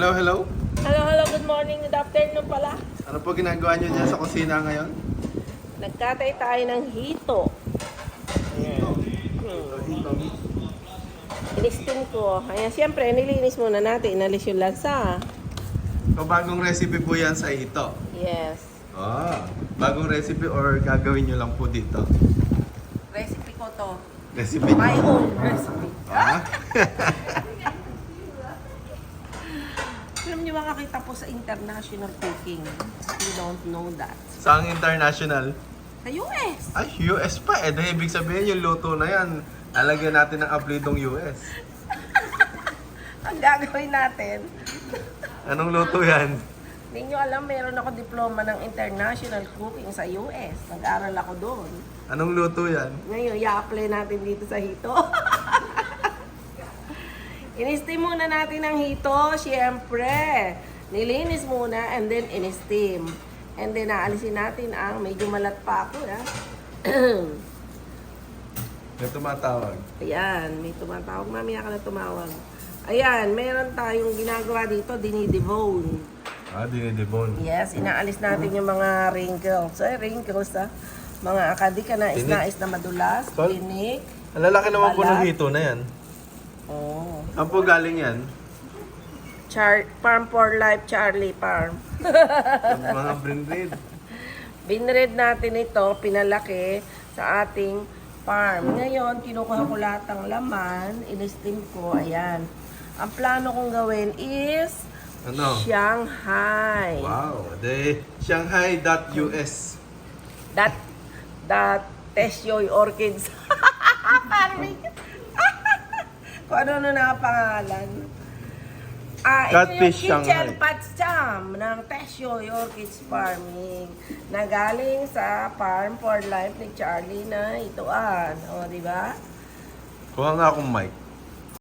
Hello, hello. Hello, good morning, good afternoon pala. Ano po ginagawa niyo dyan sa kusina ngayon? Nagkatay tayo ng hito. Ayan. Inistin ko. Ayan, siyempre, nilinis muna natin. Inalis yung lansa. So, bagong recipe po yan sa ito. Yes. Bagong recipe or gagawin niyo lang po dito? Recipe ko to. Recipe My niyo? own recipe. Alam niyo makakita po sa international cooking. You don't know that. Saan international? Sa US. Ay, US pa eh. Dahil ibig sabihin yung luto na yan, lalagyan natin ng apelidong US. Ang gagawin natin, Anong luto yan? hindi nyo alam, meron ako diploma ng international cooking sa US. Nag-aral ako doon. Anong luto yan? Ngayon, i-apply natin dito sa hito. In-steam muna natin ang hito, syempre. Nilinis muna and then in-steam. And then naalisin natin ang medyo malat pa ako. May tumatawag. Ayan, may tumatawag. Mamaya ka na tumawag. Ayan, meron tayong ginagawa dito, dinidebone. Dinidibon. Yes, inaalis natin yung mga wrinkles. Ay, wrinkles mga akadika na isnais na madulas, Sol? tinik. Ang lalaki naman po ng Balat. hito na yan. Oh. Saan po galing yan? Farm for Life, Charlie Farm. Yung mga brindid. Binred natin ito, pinalaki sa ating farm. Ngayon, kinukuha ko lahat ng laman, in-steam ko, ayan. Ang plano kong gawin is Ano? Shanghai. Wow, the Shanghai.us. That Tesyoy Orchids. Farming. Kung ano na pangalan. Catfish ito yung kitchen Shanghai. patcham ng Tesyoy Orchids Farming na galing sa Farm for Life ni Charlie na ituan. O, di ba? Kuha nga akong mic.